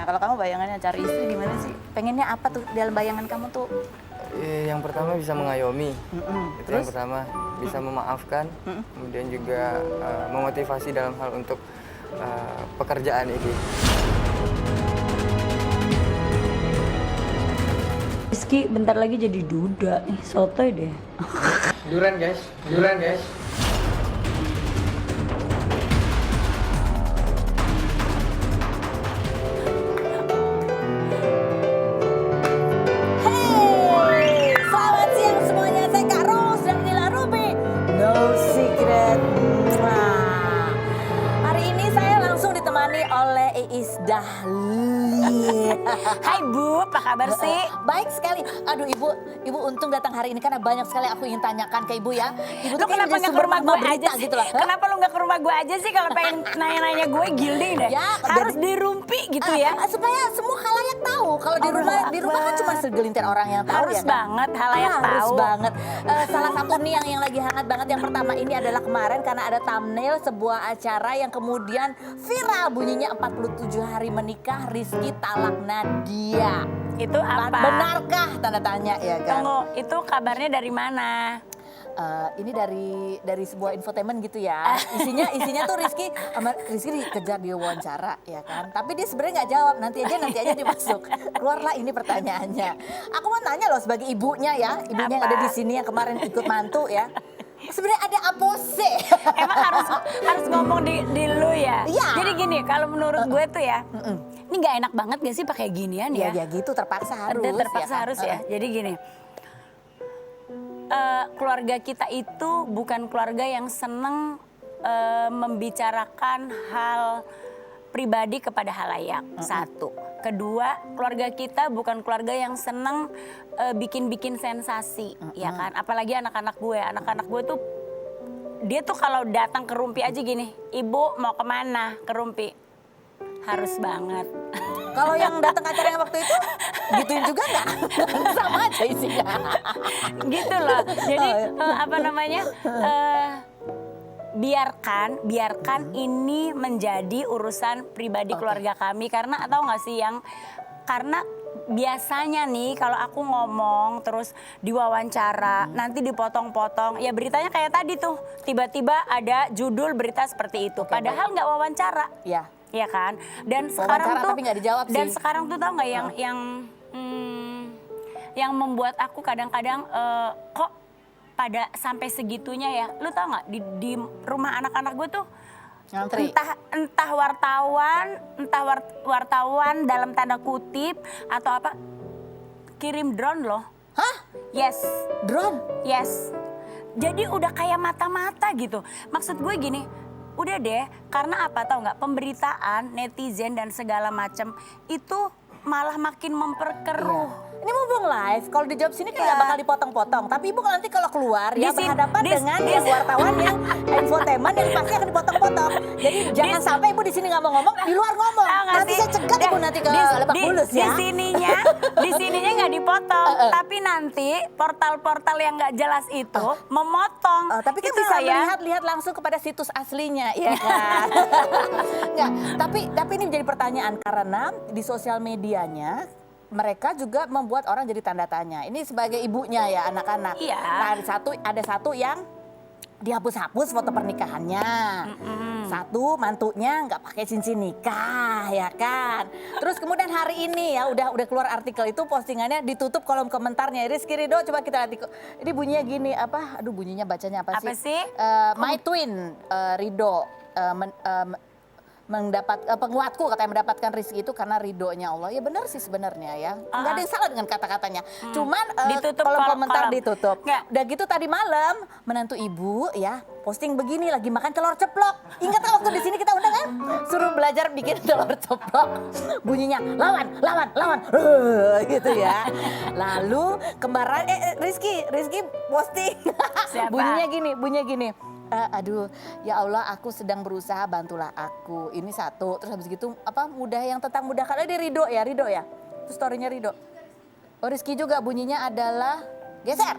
kalau kamu bayangannya cari istri gimana sih? Pengennya apa tuh dalam bayangan kamu tuh? Yang pertama bisa mengayomi, itu Terus? yang pertama bisa memaafkan, kemudian juga memotivasi dalam hal untuk pekerjaan ini. Rizky bentar lagi jadi duda nih, sotoy deh. Duran guys, duran guys. Hey, selamat siang semuanya. Saya Kak Ros dan Nila Ruby. No secret. Mwah. Hari ini saya langsung ditemani oleh Iis Dahlia. Hai Bu, apa kabar sih? Baik sekali. Aduh ibu untung datang hari ini karena banyak sekali aku ingin tanyakan ke ibu ya. Ibu Lu tuh kayaknya kenapa jadi nggak ke sumber rumah gue berita aja sih? gitu loh. Hah? Kenapa lu nggak ke rumah gue aja sih kalau pengen nanya-nanya gue gilding deh? Ya, Harus dirumpi gitu ya. Supaya semua khalayak tahu kalau di rumah kan cuma segelintir orang yang tahu Harus ya. Kan? banget halayak tahu. Harus banget. Salah satu nih yang lagi hangat banget yang pertama ini adalah kemarin karena ada thumbnail sebuah acara yang kemudian viral bunyinya 47 hari menikah Rizky talak Nadia. Itu apa? Benarkah tanda tanya ya kan? Tunggu, itu kabarnya dari mana? Ini dari sebuah infotainment gitu ya. Isinya tuh Rizky dikejar dia wawancara ya kan. Tapi dia sebenarnya nggak jawab. Nanti aja dimasuk. Keluarlah ini pertanyaannya. Aku mau tanya loh sebagai ibunya ya, ibunya yang ada di sini yang kemarin ikut mantu ya. Sebenarnya ada apa sih? Emang harus ngomong di lu ya? Iya. Jadi gini, kalau menurut gue tuh ya, ini nggak enak banget gak sih pakai ginian ya? Ya gitu terpaksa harus. Terpaksa ya kan? harus ya. Jadi gini, keluarga kita itu bukan keluarga yang seneng membicarakan hal pribadi kepada halayak. Satu. Kedua, keluarga kita bukan keluarga yang seneng bikin-bikin sensasi, ya kan? Apalagi anak-anak gue. Anak-anak gue tuh dia tuh kalau datang ke Rumpi aja gini, ibu mau kemana ke Rumpi? Harus banget. Kalau yang datang acara yang waktu itu gituin juga nggak? Sama aja isinya. Gitu loh. Jadi apa namanya? Biarkan ini menjadi urusan pribadi keluarga kami karena atau nggak sih karena biasanya nih kalau aku ngomong terus diwawancara nanti dipotong-potong ya beritanya kayak tadi tuh tiba-tiba ada judul berita seperti itu padahal nggak wawancara Ya. ya kan dan Wawancara sekarang tuh tapi nggak dijawab dan sih. sekarang tuh tau nggak yang membuat aku kadang-kadang kok pada sampai segitunya ya, lu tau nggak di rumah anak-anak gue tuh Ngantri. entah wartawan dalam tanda kutip atau apa kirim drone loh. Hah? Yes, Drone? yes. Jadi udah kayak mata-mata gitu. Maksud gue gini, udah deh, karena apa tau nggak pemberitaan netizen dan segala macam itu malah makin memperkeruh. Ini mumpung live, kalau dijawab sini kan nggak bakal dipotong-potong. Tapi ibu nanti kalau keluar ya berhadapan dengan yang wartawan yang infotainment yang pasti akan dipotong-potong. Jadi jangan sampai ibu di sini nggak mau ngomong, di luar ngomong. Nanti saya cegat ibu nanti ke Lebak Bulus ya. Di sininya nggak dipotong, tapi nanti portal-portal yang nggak jelas itu memotong. Tapi kan itu bisa saya lihat langsung kepada situs aslinya, ya kan? Nggak, tapi ini menjadi pertanyaan karena di sosial medianya mereka juga membuat orang jadi tanda tanya. Ini sebagai ibunya ya anak-anak. Iya. Nah, ada satu yang dihapus-hapus foto pernikahannya. Satu mantunya nggak pakai cincin nikah, ya kan. Terus kemudian hari ini ya udah keluar artikel itu postingannya ditutup kolom komentarnya. Rizky Ridho coba kita lihat. Ini bunyinya gini apa? Aduh bunyinya bacanya apa sih? Apa sih? My twin Ridho mendapat penguatku katanya mendapatkan rezeki itu karena ridhonya Allah. Ya benar sih sebenarnya ya. Nggak ada yang salah dengan kata-katanya. Cuman Ditutup kolom komentar kolom. ditutup. Nggak. Udah gitu tadi malam menantu ibu ya posting begini lagi makan telur ceplok. Ingat kan waktu di sini kita undang kan? Suruh belajar bikin telur ceplok. Bunyinya lawan gitu ya. Lalu kembaran Rizky posting. Siapa? bunyinya gini. Aduh, ya Allah aku sedang berusaha bantulah aku. Ini satu, terus habis gitu yang tentang mudahkan. Di Ridho ya. Itu storynya Ridho. Oh Rizky juga bunyinya adalah geser.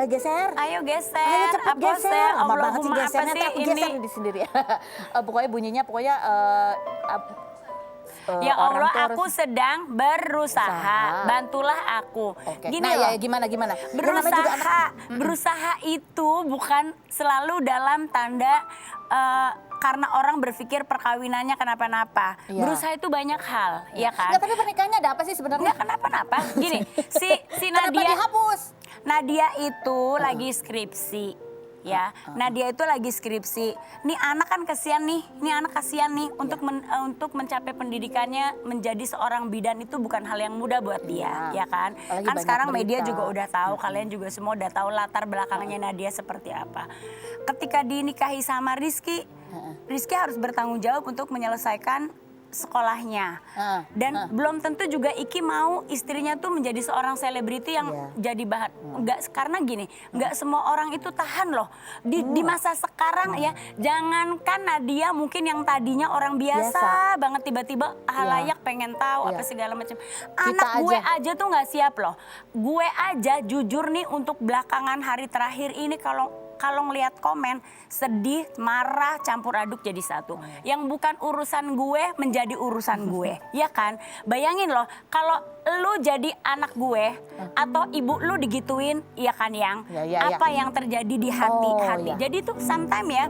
Geser. Ayo geser. Ayo cepet Apa geser. sih? Lama banget sih Allahumma apa gesernya, sih ntar aku ini? geser di sendiri ya. Pokoknya bunyinya Ya orang Allah, tuh aku harus sedang berusaha. Usaha. Bantulah aku. Oke. Gini Nah, loh. ya gimana? Ya, namanya juga anak- Berusaha itu bukan selalu dalam tanda karena orang berpikir perkawinannya kenapa-napa. Iya. Berusaha itu banyak hal, ya kan? Nggak, tapi pernikahannya ada apa sih sebenarnya? Nggak kenapa-napa. Gini, si Kenapa Nadia dihapus? Nadia itu lagi skripsi. Ya, Nadia itu lagi skripsi. Nih anak kan kasihan nih, untuk mencapai pendidikannya menjadi seorang bidan itu bukan hal yang mudah buat dia, ya kan? Apalagi Kan banyak sekarang berita. media juga udah tahu, kalian juga semua udah tahu latar belakangnya Nadia seperti apa. Ketika dinikahi sama Rizky, Rizky harus bertanggung jawab untuk menyelesaikan sekolahnya. Dan belum tentu juga Iki mau istrinya tuh menjadi seorang selebriti yang jadi bahan. Enggak, karena gini, enggak semua orang itu tahan loh. Di masa sekarang ya, jangankan Nadia mungkin yang tadinya orang biasa banget tiba-tiba halayak pengen tahu apa segala macam. Anak gue aja tuh nggak siap loh. Gue aja jujur nih untuk belakangan hari terakhir ini kalau ngelihat komen sedih, marah, campur aduk jadi satu. Yang bukan urusan gue menjadi urusan gue, ya kan? Bayangin loh, kalau lu jadi anak gue atau ibu lu digituin, ya kan yang apa yang terjadi di hati. Jadi tuh sometimes ya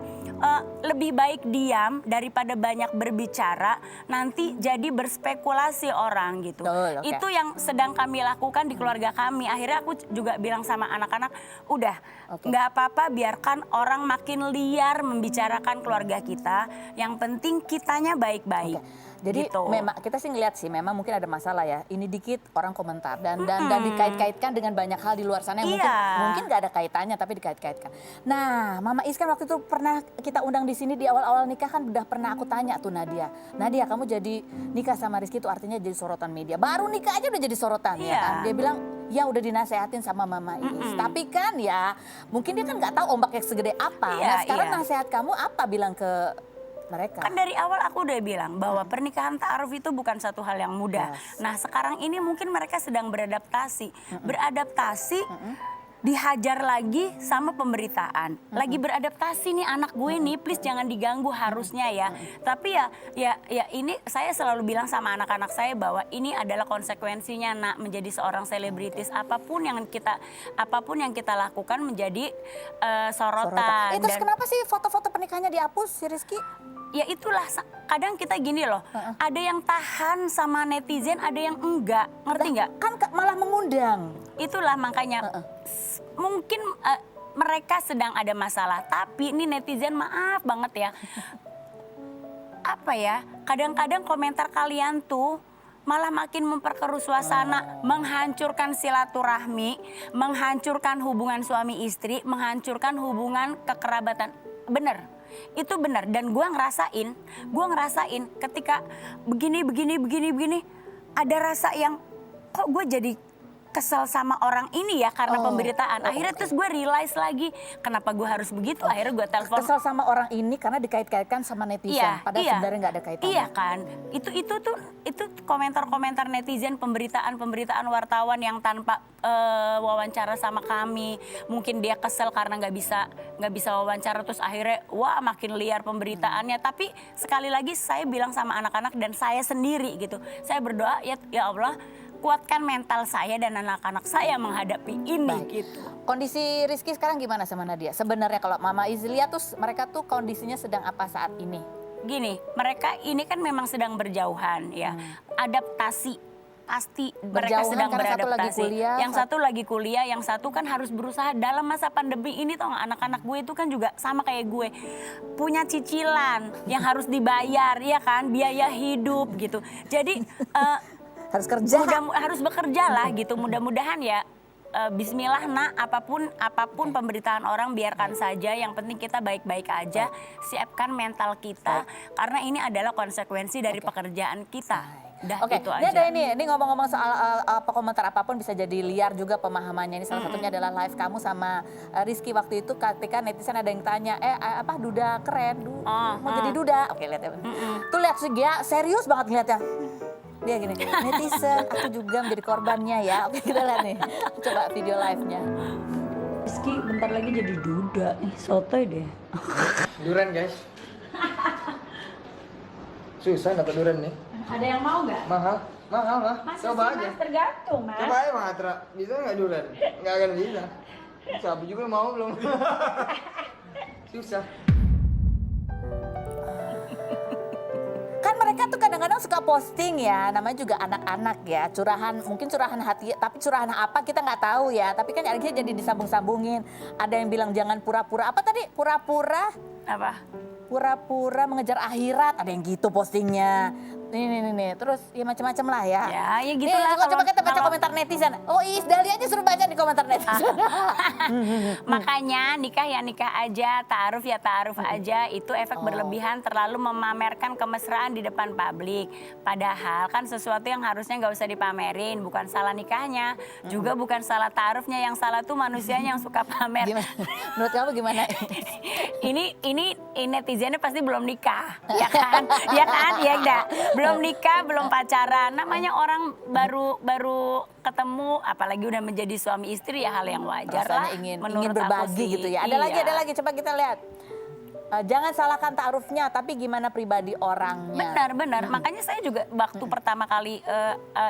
lebih baik diam daripada banyak berbicara, nanti jadi berspekulasi orang gitu. Itu yang sedang kami lakukan di keluarga kami. Akhirnya aku juga bilang sama anak-anak, udah nggak apa-apa, biarkan orang makin liar membicarakan keluarga kita. Yang penting kitanya baik-baik. Jadi gitu. memang kita sih ngeliat sih, memang mungkin ada masalah ya. Ini dikit orang komentar dan dikait-kaitkan dengan banyak hal di luar sana yang mungkin nggak ada kaitannya tapi dikait-kaitkan. Nah, Mama Is kan waktu itu pernah kita undang di sini di awal-awal nikah kan udah pernah aku tanya tuh Nadia, kamu jadi nikah sama Rizky itu artinya jadi sorotan media. Baru nikah aja udah jadi sorotan ya kan. Dia bilang ya udah dinasehatin sama Mama Is. Tapi kan ya mungkin dia kan nggak tahu ombaknya segede apa. Nah sekarang nasihat kamu apa bilang ke mereka? Kan dari awal aku udah bilang bahwa pernikahan ta'aruf itu bukan satu hal yang mudah. Nah sekarang ini mungkin mereka sedang beradaptasi. Dihajar lagi sama pemberitaan. Lagi beradaptasi nih anak gue nih, please jangan diganggu harusnya ya. Tapi ya ini saya selalu bilang sama anak-anak saya bahwa ini adalah konsekuensinya nak menjadi seorang selebritis. Apapun yang kita lakukan menjadi sorotan. Terus kenapa sih foto-foto pernikahannya dihapus si Rizky? Ya itulah, kadang kita gini loh, ada yang tahan sama netizen, ada yang enggak, ngerti nggak? Kan malah mengundang. Itulah makanya mungkin mereka sedang ada masalah, tapi ini netizen maaf banget ya. Apa ya, kadang-kadang komentar kalian tuh malah makin memperkeruh suasana, menghancurkan silaturahmi, menghancurkan hubungan suami istri, menghancurkan hubungan kekerabatan. Bener. Itu benar dan gue ngerasain ketika begini ada rasa yang kok gue jadi kesel sama orang ini ya karena pemberitaan. Akhirnya terus gue realize lagi kenapa gue harus begitu. Akhirnya gue telepon. Kesel sama orang ini karena dikait-kaitkan sama netizen. Padahal sebenarnya nggak ada kaitannya. Iya kan. Itu komentar-komentar netizen, pemberitaan wartawan yang tanpa wawancara sama kami. Mungkin dia kesel karena nggak bisa wawancara terus akhirnya wah makin liar pemberitaannya. Tapi sekali lagi saya bilang sama anak-anak dan saya sendiri gitu. Saya berdoa ya Allah, kuatkan mental saya dan anak-anak saya menghadapi ini gitu. Kondisi Rizky sekarang gimana sama Nadia? Sebenarnya kalau Mama Iz lihat tuh mereka tuh kondisinya sedang apa saat ini? Gini, mereka ini kan memang sedang berjauhan ya. Adaptasi pasti mereka sedang beradaptasi. Yang satu lagi kuliah, yang satu kan harus berusaha dalam masa pandemi ini toh anak-anak gue itu kan juga sama kayak gue. Punya cicilan yang harus dibayar ya kan, biaya hidup gitu. Jadi harus kerja, harus bekerja lah gitu. Mudah-mudahan ya Bismillah nak, apapun pemberitaan orang biarkan saja. Yang penting kita baik-baik aja, siapkan mental kita karena ini adalah konsekuensi dari pekerjaan kita. Itu aja. Ini ada ini ngomong-ngomong soal apa komentar apapun bisa jadi liar juga pemahamannya. Ini salah satunya adalah live kamu sama Rizky waktu itu ketika netizen ada yang tanya, duda keren, mau jadi duda. Oke lihat ya. Tuh lihat sih dia serius banget ngeliatnya. Dia gini, netizen aku juga menjadi korbannya ya. Oke kita lihat nih, coba video live-nya. Rizky bentar lagi jadi duda. Sotoy deh. Durian guys. Susah dapat durian nih. Ada yang mau nggak? Mahal lah. Coba aja. Tergantung mas. Coba aja Matra. Bisa nggak durian? Nggak akan bisa. Siapa juga mau belum? Susah. Kan mereka tuh kadang-kadang suka posting ya, namanya juga anak-anak ya, mungkin curahan hati, tapi curahan apa kita nggak tahu ya. Tapi kan akhirnya jadi disambung-sambungin. Ada yang bilang jangan pura-pura, apa tadi? Pura-pura mengejar akhirat, ada yang gitu postingnya. Nih. Terus ya macam-macam lah ya. Ya gitu lah. Coba kita baca komentar netizen. Oh Iis Dahlia aja suruh baca di komentar netizen. Makanya nikah ya nikah aja, ta'aruf ya ta'aruf aja. Itu efek berlebihan terlalu memamerkan kemesraan di depan publik. Padahal kan sesuatu yang harusnya nggak usah dipamerin. Bukan salah nikahnya, juga bukan salah ta'arufnya. Yang salah tuh manusianya yang suka pamer. Gimana? Menurut kamu gimana? ini netizennya pasti belum nikah, ya kan? Ya enggak. Belum nikah, belum pacaran. Namanya orang baru ketemu, apalagi udah menjadi suami istri ya hal yang wajar lah. Ingin menurut berbagi aku sih. gitu ya. Ada lagi. Coba kita lihat. Jangan salahkan ta'arufnya, tapi gimana pribadi orangnya. Benar. Makanya saya juga waktu pertama kali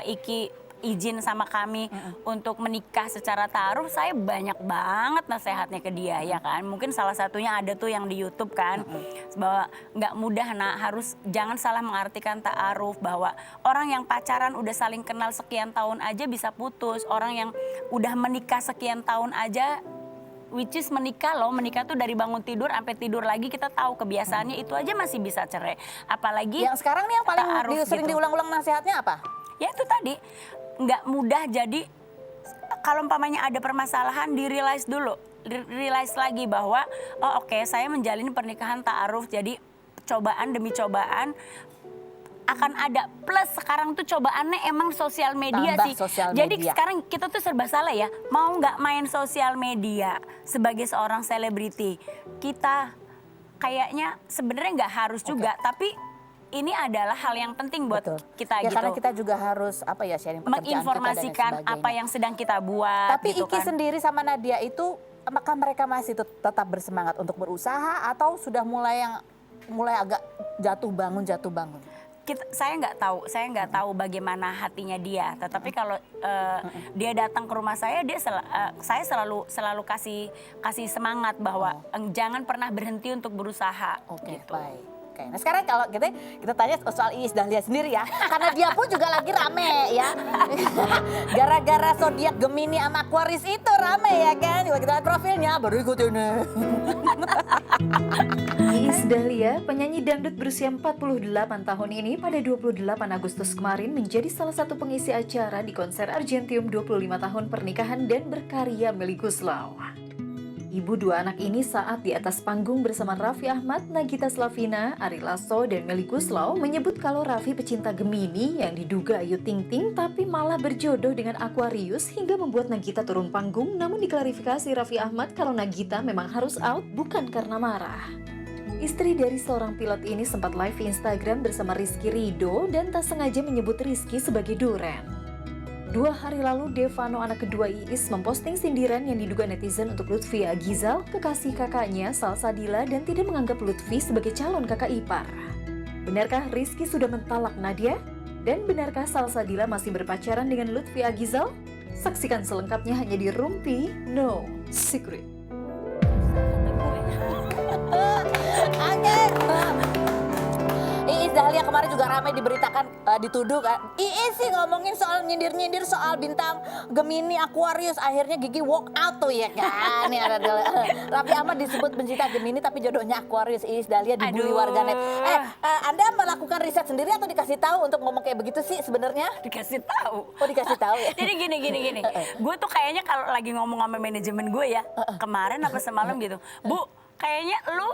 Iki izin sama kami untuk menikah secara ta'aruf, saya banyak banget nasihatnya ke dia ya kan. Mungkin salah satunya ada tuh yang di YouTube kan, bahwa nggak mudah jangan salah mengartikan ta'aruf, bahwa orang yang pacaran udah saling kenal sekian tahun aja bisa putus, orang yang udah menikah sekian tahun aja, which is menikah tuh dari bangun tidur sampai tidur lagi kita tahu kebiasaannya itu aja masih bisa cerai. Apalagi yang sekarang nih yang paling sering gitu. diulang-ulang nasihatnya apa? Ya itu tadi, nggak mudah. Jadi kalau umpamanya ada permasalahan, di-realize dulu. Realize lagi bahwa oke, saya menjalin pernikahan ta'aruf, jadi cobaan demi cobaan akan ada. Plus sekarang tuh cobaannya emang sosial media Tambah sih. sosial Jadi media. sekarang kita tuh serba salah ya. Mau nggak main sosial media sebagai seorang selebriti, kita kayaknya sebenarnya nggak harus juga, tapi ini adalah hal yang penting buat kita ya, gitu. karena kita juga harus sharing pekerjaan menginformasikan kita dan apa yang sedang kita buat. Tapi gitu Iki kan. sendiri sama Nadia itu, apakah mereka masih tetap bersemangat untuk berusaha atau sudah mulai agak jatuh bangun? Saya nggak tahu bagaimana hatinya dia. Tetapi kalau dia datang ke rumah saya, saya selalu kasih semangat bahwa jangan pernah berhenti untuk berusaha. Oke, gitu. baik. Oke, nah sekarang kalau kita tanya soal Iis Dahlia sendiri ya, karena dia pun juga lagi rame ya. Gara-gara zodiak Gemini sama Aquarius itu rame ya kan. Coba kita lihat profilnya, baru ikut ini. Iis Dahlia, penyanyi dangdut berusia 48 tahun ini pada 28 Agustus kemarin menjadi salah satu pengisi acara di konser Argentium 25 tahun pernikahan dan berkarya Melly Goeslaw. Ibu dua anak ini saat di atas panggung bersama Raffi Ahmad, Nagita Slavina, Ari Lasso, dan Melly Goeslaw menyebut kalau Raffi pecinta Gemini yang diduga Ayu Ting Ting tapi malah berjodoh dengan Aquarius hingga membuat Nagita turun panggung, namun diklarifikasi Raffi Ahmad kalau Nagita memang harus out bukan karena marah. Istri dari seorang pilot ini sempat live di Instagram bersama Rizky Ridho dan tak sengaja menyebut Rizky sebagai Duren. 2 hari lalu, Devano, anak kedua Iis, memposting sindiran yang diduga netizen untuk Lutfi Agizal, kekasih kakaknya Salsabila, dan tidak menganggap Lutfi sebagai calon kakak ipar. Benarkah Rizky sudah mentalak Nadia? Dan benarkah Salsabila masih berpacaran dengan Lutfi Agizal? Saksikan selengkapnya hanya di Rumpi No Secret. Iis Dahlia kemarin juga ramai diberitakan, dituduh kan. Iis sih ngomongin soal nyindir-nyindir soal bintang Gemini Aquarius, akhirnya Gigi walk out tuh ya kan. Raffi Ahmad disebut pencinta Gemini tapi jodohnya Aquarius. Iis Dahlia dibully warganet. Anda melakukan riset sendiri atau dikasih tahu untuk ngomong kayak begitu sih sebenarnya? Dikasih tahu. Oh, dikasih tahu ya. Jadi gini. Gue tuh kayaknya kalau lagi ngomong sama manajemen gue ya, kemarin apa semalam gitu, Bu, kayaknya lu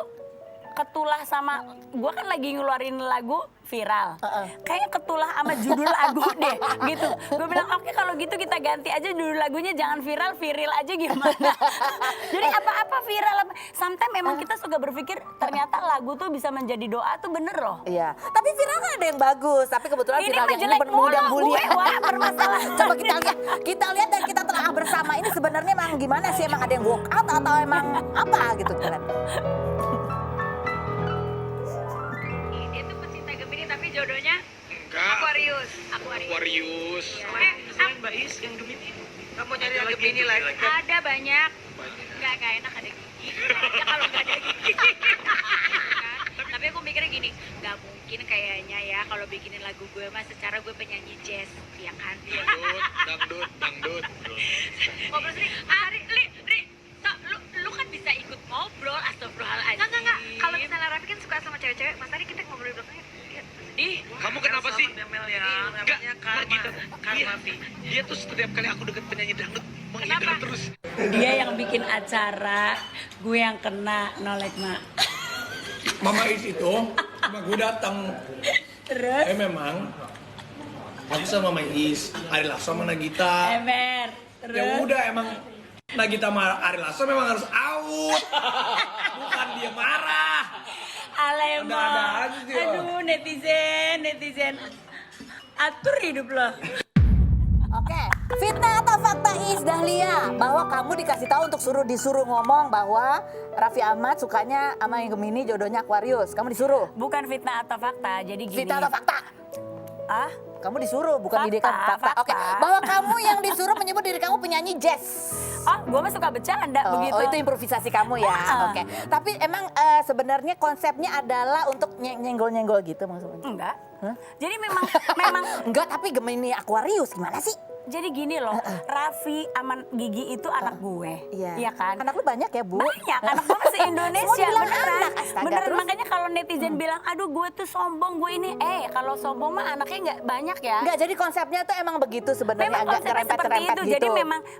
ketulah sama, gue kan lagi ngeluarin lagu viral. Kayaknya ketulah sama judul lagu deh gitu. Gue bilang oke kalau gitu kita ganti aja judul lagunya jangan viral, viril aja gimana. Jadi apa-apa viral. Sometimes memang kita suka berpikir ternyata lagu tuh bisa menjadi doa tuh bener loh. Iya, tapi viral kan ada yang bagus, tapi kebetulan Ini viral mah yang jelek mengundang mulu, bully. gue, wah, bermasalah. Coba kita lihat dan kita telah bersama ini sebenarnya emang gimana sih, emang ada yang walk out atau emang apa gitu kan? Dia tuh pecinta Gemini tapi jodohnya Enggak. Aquarius. Aquarius. Selain Mbak Is yang Gemini. Kamu nyari yang Gemini lagi. Ada banyak. Nggak enak ada gigi. Ya kalau nggak ada gigi. Tapi aku mikirnya gini, nggak mungkin kayaknya ya kalau bikinin lagu gue mah secara gue penyanyi jazz, ya kan? Dangdut. Ngobrol sini, Ri, so, lu kan bisa ikut ngobrol, astagfirullahaladzim. Enggak. Kalau misalnya Raffi kan suka sama cewek-cewek, Mas Ari kita ngobrol di belakangnya. Ih, Kamu kenapa sih? Mel ya, Enggak, namanya gitu. karma Vi. Dia tuh setiap kali aku deket penyanyi dangdut menghindar terus. dia yang bikin acara, gue yang kena nolek mak. Mama Is itu, cuma gue datang. Terus? Memang aku sama Mama Is, Ari Lasso sama Nagita. Emer. Ya udah emang Nagita sama Ari Lasso memang harus out. Bukan dia marah. Alema. Ada-ada aja dia. Aduh, netizen. Atur hidup lo. Oke, fitnah atau fakta Is Dahlia bahwa kamu dikasih tahu untuk disuruh ngomong bahwa Raffi Ahmad sukanya sama yang Gemini, jodohnya Aquarius. Kamu disuruh. Bukan fitnah atau fakta, jadi gini. Fitnah atau fakta? Ah? Kamu disuruh, bukan Fakta, ide kamu. Fakta. Oke, fakta. bahwa kamu yang disuruh menyebut diri kamu penyanyi jazz. Oh, gue mah suka bercanda begitu. Oh, itu improvisasi kamu ya. Ah. Oke. Tapi emang sebenarnya konsepnya adalah untuk nyenggol-nyenggol gitu maksudnya. Enggak. Hah? Jadi memang Enggak, tapi Gemini Aquarius gimana sih? jadi gini loh, Raffi sama Gigi itu anak gue. Iya kan? Anak lu banyak ya, Bu? Banyak, anak gue masih Indonesia, Semua dibilang beneran. anak, astaga, Beneran, terus? makanya kalau netizen bilang, aduh gue tuh sombong, gue ini. Kalau sombong mah anaknya nggak banyak ya. Enggak, jadi konsepnya tuh emang begitu sebenarnya, Memang agak konsepnya seperti ngerempet-rempet itu. gitu. Jadi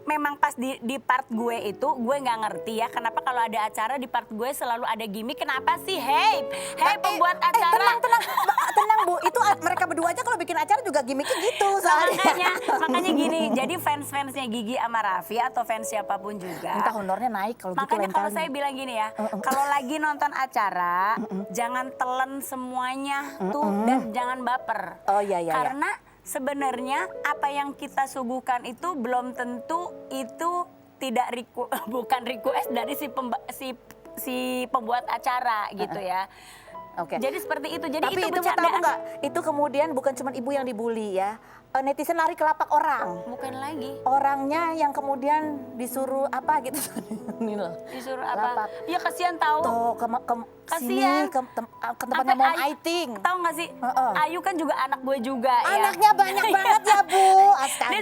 memang pas di part gue itu gue nggak ngerti ya kenapa kalau ada acara di part gue selalu ada gimmick. Kenapa sih? Hey pembuat acara. Tenang Bu, itu mereka berdua aja kalau bikin acara juga gimmicknya gitu soalnya. Makanya gini, jadi fans-fansnya Gigi sama Raffi atau fans siapapun juga. Entah honornya naik kalau gitu Makanya lain kalau kali. saya bilang gini ya, kalau lagi nonton acara, jangan telan semuanya tuh dan jangan baper. Oh, iya. Karena sebenarnya apa yang kita suguhkan itu belum tentu itu tidak bukan request dari si pembuat acara gitu ya. Oke. Jadi seperti itu. Jadi Tapi itu itu tahu bercandaan. nggak? Itu kemudian bukan cuma ibu yang dibully ya. Netizen lari ke lapak orang. Bukan lagi. Orangnya yang kemudian disuruh apa gitu. Ini loh. Disuruh apa? Lapak. Ya kasihan tahu. Tuh Kasihan. sini ke tempatnya Sampai Mom Ayu- Aiting. Tahu nggak sih? Heeh. Ayu kan juga anak gue juga ya. Anaknya banyak banget ya Bu. Astaga. Dia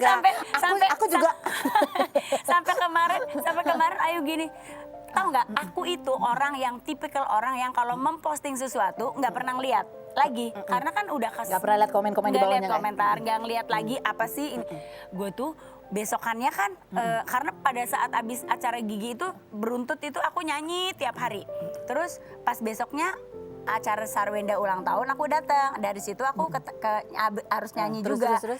sampai aku juga. sampai kemarin Ayu gini. Tahu nggak? Aku itu orang yang tipikal orang yang kalau memposting sesuatu nggak pernah lihat lagi karena kan udah Nggak pernah lihat komen-komen di nggak bawahnya lihat kan? komentar, nggak ngeliat lagi apa sih ini. Gue tuh besokannya kan karena pada saat abis acara Gigi itu beruntut itu aku nyanyi tiap hari. Terus pas besoknya acara Sarwenda ulang tahun aku datang. Dari situ aku harus nyanyi Terus, juga. terus.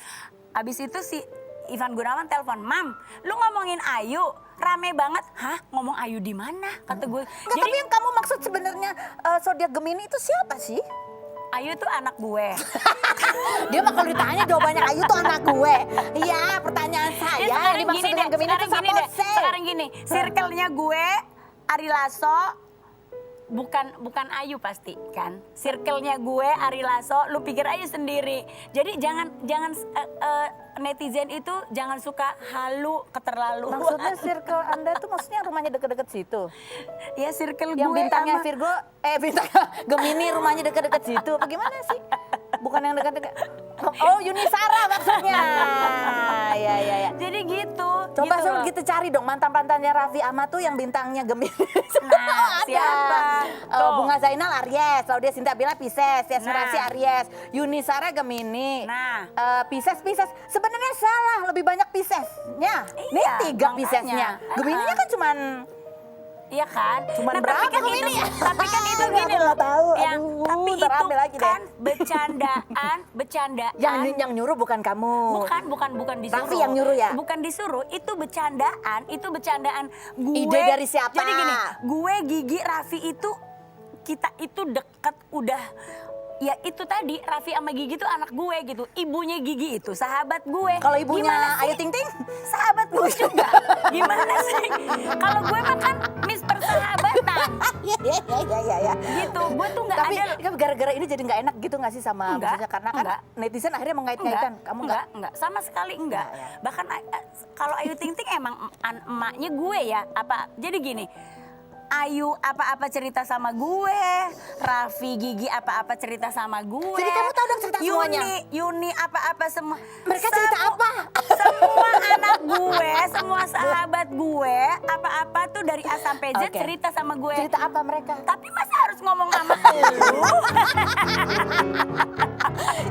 Abis itu si Ivan Gunawan telepon, "Mam, lu ngomongin Ayu, rame banget." "Hah? Ngomong Ayu di mana?" Kata gue. Nggak, tapi yang kamu maksud sebenarnya zodiak Gemini itu siapa sih? Ayu tuh anak gue. Dia mah kalau ditanya jawabannya Ayu tuh anak gue. Iya, pertanyaan Dia saya yang sekarang dimaksud gini dengan deh, Gemini itu sekarang gini deh, Samose. sekarang gini, circle-nya gue, Ari Lasso, bukan Ayu pasti kan. Circle-nya gue, Ari Lasso, lu pikir Ayu sendiri. Jadi jangan netizen itu jangan suka halu keterlaluan. Maksudnya circle Anda tuh maksudnya rumahnya deket-deket situ? Ya circle Yang gue bintangnya sama- Virgo, bintangnya Gemini rumahnya deket-deket situ. Apa gimana sih? Bukan yang dekat-dekat. Oh, Yunisara maksudnya. Ya. Jadi gitu. Coba gitu suruh loh. gitu cari dong mantan-mantannya Raffi Ahmad tuh yang bintangnya Gemini. Nah, Ada. siapa? Tuh. Bunga Zainal Aries, Laudia Sinta Bella Pisces, Tias Nah. Mirasih Aries, Yunisara Gemini. Nah. Pisces. Sebenarnya salah, lebih banyak Piscesnya. Ini Iya, 3 makanya. Piscesnya. Gemininya kan cuman Iya kan? Cuman berapa tapi kan kok itu, ini ya? tapi kan itu Aku gini nggak loh. tahu. Yang, Aduh, tapi ntar itu rame lagi deh. kan bercandaan. Yang nyuruh bukan kamu. Bukan disuruh. Raffi yang nyuruh ya? Bukan disuruh, itu bercandaan gue. Ide dari siapa? Jadi gini, gue, Gigi, Raffi itu kita itu deket udah. Ya itu tadi Raffi sama Gigi tuh anak gue gitu. Ibunya Gigi itu sahabat gue. Kalau ibunya Gimana sih? Ayu Ting Ting? Sahabat gue juga. Gimana sih? Kalau gue mah kan Miss Persahabatan. Iya. Gitu. Gue tuh nggak Tapi ada. gara-gara ini jadi nggak enak gitu nggak sih sama Enggak, maksudnya karena kan enggak. netizen akhirnya mengait-ngaitkan. Kamu enggak, sama sekali enggak. Enggak, ya. Bahkan kalau Ayu Ting Ting emang emaknya gue ya. Jadi gini, Ayu apa-apa cerita sama gue, Raffi, Gigi apa-apa cerita sama gue. Jadi kamu tahu dong cerita semuanya? Yuni apa-apa semua. Mereka cerita apa? Semua anak gue, semua sahabat gue, apa-apa tuh dari A sampai Z Oke. cerita sama gue. Cerita apa mereka? Tapi masa harus ngomong sama lu?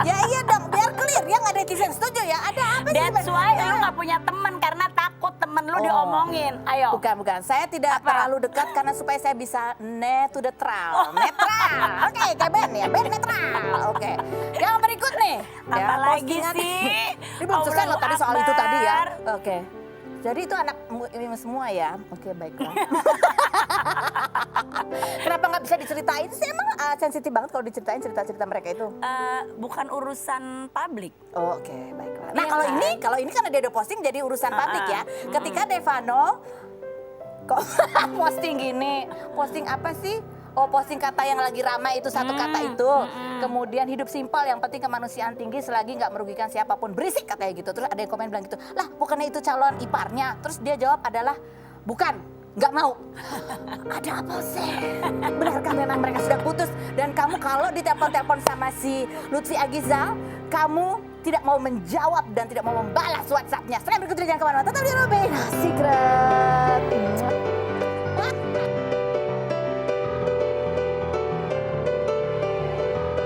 Ya iya dong, biar clear ya nggak netizen setuju ya. Ada apa sih? That's why lu gak punya temen karena takut temen lu diomongin. Ayo. Bukan. Saya tidak Apa? terlalu dekat karena supaya saya bisa netral. Netral. Oke, kayak Ben ya, Ben netral. Oke. Yang berikut nih. Apa lagi postingan- sih? Ini belum selesai loh tadi soal itu tadi ya. Akbar. Oke. Jadi itu anak ini semua ya. Oke, baiklah. Kenapa nggak bisa diceritain sih? Emang sensitif banget kalau diceritain cerita-cerita mereka itu. Bukan urusan publik. Oh, oke, baiklah. Nah, Iya kalau kan? ini kan dia udah posting jadi urusan publik ya. Ketika Devano kok posting gini, posting apa sih? Oh, posting kata yang lagi ramai itu satu kata itu. Kemudian hidup simpel, yang penting kemanusiaan tinggi selagi nggak merugikan siapapun. Berisik katanya gitu. Terus ada yang komen bilang gitu, lah bukannya itu calon iparnya. Terus dia jawab adalah, bukan, nggak mau. Ada apa sih? Benarkah memang mereka sudah putus? Dan kamu kalau ditelepon-telepon sama si Lutfi Agizal, kamu tidak mau menjawab dan tidak mau membalas WhatsApp-nya. Selain berikut jangan kemana-mana, tetap di Robin Secret.